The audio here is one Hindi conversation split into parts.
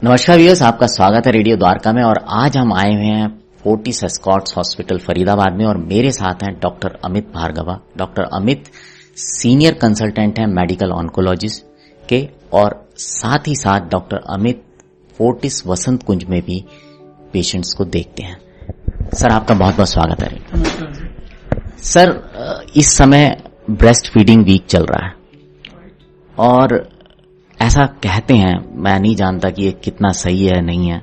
नमस्कार व्यूअर्स, आपका स्वागत है रेडियो द्वारका में। और आज हम आए हुए हैं फोर्टिस एस्कॉर्ट्स हॉस्पिटल फरीदाबाद में और मेरे साथ हैं doctor Amit Bhargava. Doctor Amit senior consultant हैं मेडिकल ऑन्कोलॉजिस्ट के, और साथ ही साथ डॉक्टर अमित फोर्टिस वसंत कुंज में भी पेशेंट्स को देखते हैं। सर, आपका बहुत बहुत स्वागत है। सर, इस समय ब्रेस्ट फीडिंग वीक चल रहा है और ऐसा कहते हैं, मैं नहीं जानता कि ये कितना सही है नहीं है,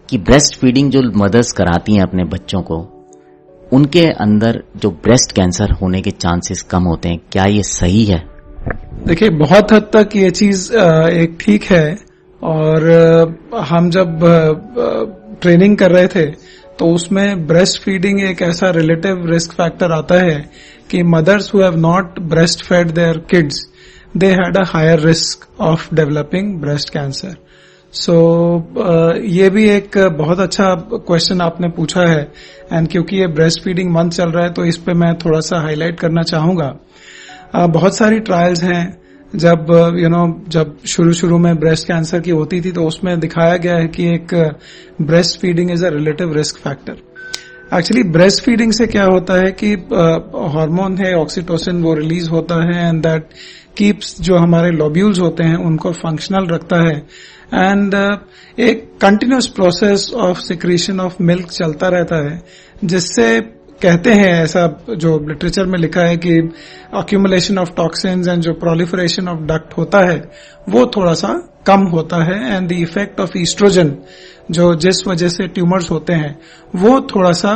कि ब्रेस्ट फीडिंग जो मदर्स कराती हैं अपने बच्चों को, उनके अंदर जो ब्रेस्ट कैंसर होने के चांसेस कम होते हैं। क्या ये सही है? देखिए, बहुत हद तक ये चीज एक ठीक है। और हम जब ट्रेनिंग कर रहे थे तो उसमें ब्रेस्ट फीडिंग एक ऐसा रिलेटिव रिस्क फैक्टर आता है कि mothers who have not breast fed their kids, they had a higher risk of developing breast cancer. So ये भी एक बहुत अच्छा क्वेश्चन आपने पूछा है, एंड क्योंकि ये ब्रेस्ट फीडिंग मंथ चल रहा है तो इस पे मैं थोड़ा सा हाईलाइट करना चाहूंगा। बहुत सारी ट्रायल्स हैं। जब शुरू में ब्रेस्ट कैंसर की होती थी तो उसमें दिखाया गया है कि एक breast feeding is a relative risk factor. Actually breast feeding से क्या होता है कि हार्मोन है ऑक्सीटोसिन, वो रिलीज होता है एंड दैट कीप्स जो हमारे लोब्यूल्स होते हैं उनको फंक्शनल रखता है। एंड एक continuous process of secretion of milk चलता रहता है, जिससे कहते हैं, ऐसा जो लिटरेचर में लिखा है, कि अक्यूमुलेशन ऑफ टॉक्सिन्स एंड जो प्रोलिफरेशन ऑफ डक्ट होता है वो थोड़ा सा कम होता है, and the effect of oestrogen जो जिस वजह से ट्यूमर्स होते हैं वो थोड़ा सा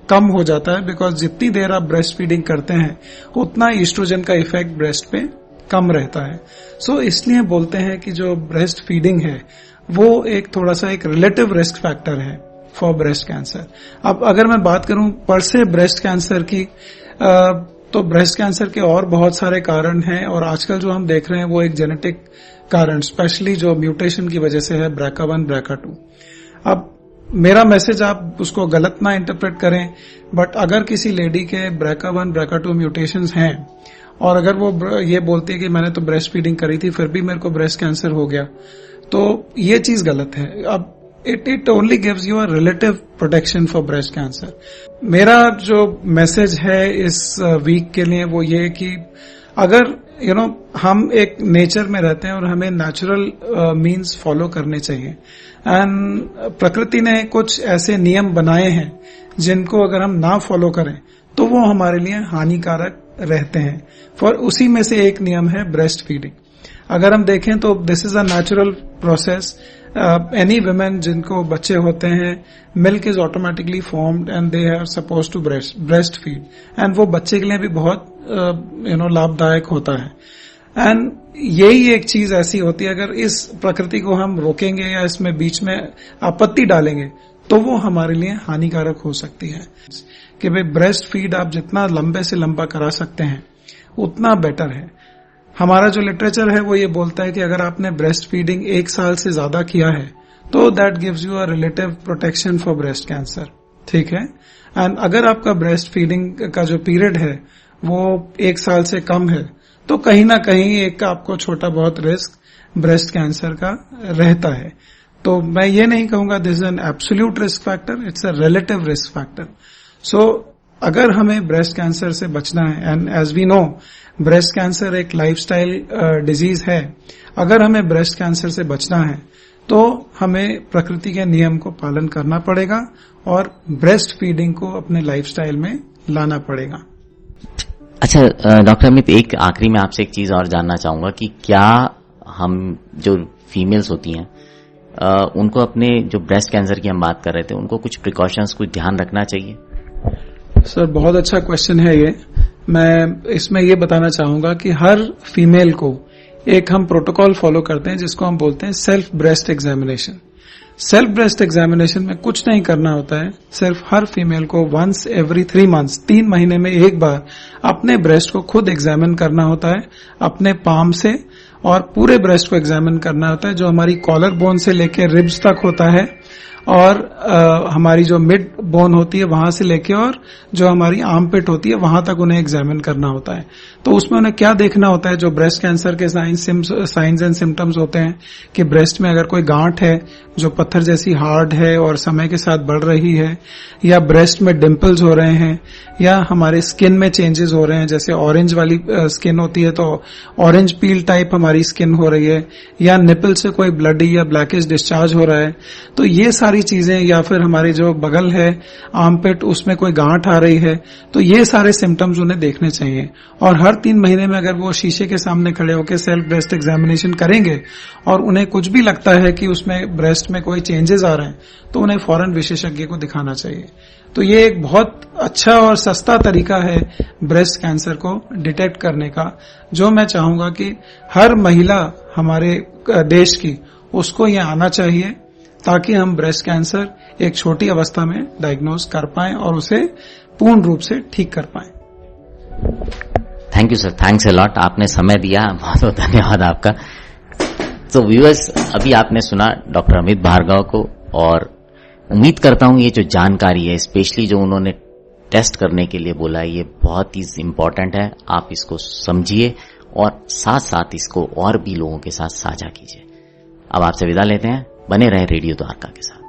कम हो जाता है, बिकॉज जितनी देर आप ब्रेस्ट फीडिंग करते हैं उतना ईस्ट्रोजन का इफेक्ट ब्रेस्ट पे कम रहता है। सो इसलिए बोलते हैं कि जो ब्रेस्ट फीडिंग है वो एक थोड़ा सा एक रिलेटिव रिस्क फैक्टर है फॉर ब्रेस्ट कैंसर। अब अगर मैं बात करूं पर से ब्रेस्ट कैंसर की, तो ब्रेस्ट कैंसर के और बहुत सारे कारण हैं, और आजकल जो हम देख रहे हैं वो एक जेनेटिक कारण, स्पेशली जो म्यूटेशन की वजह से है, BRCA1 BRCA2। अब मेरा मैसेज आप उसको गलत ना इंटरप्रेट करें, बट अगर किसी लेडी के BRCA1 BRCA2 म्यूटेशंस हैं और अगर वो ये बोलती है कि मैंने तो ब्रेस्ट फीडिंग करी थी फिर भी मेरे को ब्रेस्ट कैंसर हो गया, तो ये चीज गलत है। अब it only gives you a relative protection for breast cancer. मेरा जो मैसेज है इस वीक के लिए वो ये कि अगर हम एक नेचर में रहते हैं और हमें नेचुरल मीन्स फॉलो करने चाहिए, एंड प्रकृति ने कुछ ऐसे नियम बनाए हैं जिनको अगर हम ना फॉलो करें तो वो हमारे लिए हानिकारक रहते हैं। फॉर उसी में से एक नियम है ब्रेस्ट फीडिंग। अगर हम देखें तो this is a natural process. Any women जिनको बच्चे होते हैं, milk is automatically formed and they are suppose to breast feed, and वो बच्चे के लिए भी बहुत लाभदायक होता है। एंड यही एक चीज ऐसी होती है, अगर इस प्रकृति को हम रोकेंगे या इसमें बीच में आपत्ति डालेंगे तो वो हमारे लिए हानिकारक हो सकती है। कि भाई ब्रेस्ट फीड आप जितना लंबे से लंबा करा सकते हैं उतना बेटर है। हमारा जो लिटरेचर है वो ये बोलता है कि अगर आपने ब्रेस्ट फीडिंग 1 साल से ज्यादा किया है तो that gives you a relative protection for breast cancer. ठीक है। एंड अगर आपका ब्रेस्ट फीडिंग का जो पीरियड है वो 1 साल से कम है तो कहीं ना कहीं एक आपको छोटा बहुत रिस्क ब्रेस्ट कैंसर का रहता है। तो मैं ये नहीं कहूंगा this is an absolute risk factor, it's a relative risk factor. So अगर हमें ब्रेस्ट कैंसर से बचना है, and as we know breast cancer एक लाइफस्टाइल डिजीज है, अगर हमें ब्रेस्ट कैंसर से बचना है तो हमें प्रकृति के नियम को पालन करना पड़ेगा और ब्रेस्ट फीडिंग को अपने लाइफस्टाइल में लाना पड़ेगा। अच्छा डॉक्टर अमित, एक आखिरी में आपसे एक चीज और जानना चाहूंगा कि क्या हम जो फीमेल्स होती हैं उनको अपने जो ब्रेस्ट कैंसर की हम बात कर रहे थे उनको कुछ प्रिकॉशंस, कुछ ध्यान रखना चाहिए? सर, बहुत अच्छा क्वेश्चन है ये। मैं इसमें ये बताना चाहूंगा कि हर फीमेल को एक हम प्रोटोकॉल फॉलो करते हैं जिसको हम बोलते हैं self breast examination. Self breast examination में कुछ नहीं करना होता है, सिर्फ हर फीमेल को वंस एवरी 3 मंथ्स, 3 महीने में एक बार अपने ब्रेस्ट को खुद एग्जामिन करना होता है अपने पाम से, और पूरे ब्रेस्ट को एग्जामिन करना होता है जो हमारी कॉलर बोन से लेकर रिब्स तक होता है। और हमारी जो मिड बोन होती है वहां से लेके और जो हमारी आर्म पिट होती है वहां तक उन्हें एग्जामिन करना होता है। तो उसमें उन्हें क्या देखना होता है, जो ब्रेस्ट कैंसर के साइंस एंड सिम्टम्स होते हैं कि ब्रेस्ट में अगर कोई गांठ है जो पत्थर जैसी हार्ड है और समय के साथ बढ़ रही है, या ब्रेस्ट में डिम्पल्स हो रहे हैं, या हमारे स्किन में चेंजेस हो रहे हैं, जैसे ऑरेंज वाली स्किन होती है तो ऑरेंज पील टाइप हमारी स्किन हो रही है, या निपल से कोई ब्लडी या ब्लैकिश डिस्चार्ज हो रहा है, तो ये सारी चीजें, या फिर हमारी जो बगल है आर्मपिट उसमें कोई गांठ आ रही है, तो ये सारे सिम्टम्स उन्हें देखने चाहिए। और हर 3 महीने में अगर वो शीशे के सामने खड़े होकर सेल्फ ब्रेस्ट एग्जामिनेशन करेंगे और उन्हें कुछ भी लगता है कि उसमें ब्रेस्ट में कोई चेंजेस आ रहे हैं तो उन्हें फौरन विशेषज्ञ को दिखाना चाहिए। तो ये एक बहुत अच्छा और सस्ता तरीका है ब्रेस्ट कैंसर को डिटेक्ट करने का, जो मैं चाहूंगा कि हर महिला हमारे देश की उसको ये आना चाहिए, ताकि हम ब्रेस्ट कैंसर एक छोटी अवस्था में डायग्नोज कर पाएं और उसे पूर्ण रूप से ठीक कर पाएं। Thank you sir, thanks a lot, आपने समय दिया, बहुत बहुत धन्यवाद आपका। तो व्यूअर्स, अभी आपने सुना डॉक्टर अमित भार्गव को, और उम्मीद करता हूं ये जो जानकारी है, स्पेशली जो उन्होंने टेस्ट करने के लिए बोला है, ये बहुत ही इम्पोर्टेंट है। आप इसको समझिए और साथ साथ इसको और भी लोगों के साथ साझा कीजिए। अब आपसे विदा लेते हैं, बने रहे रेडियो द्वारका के साथ।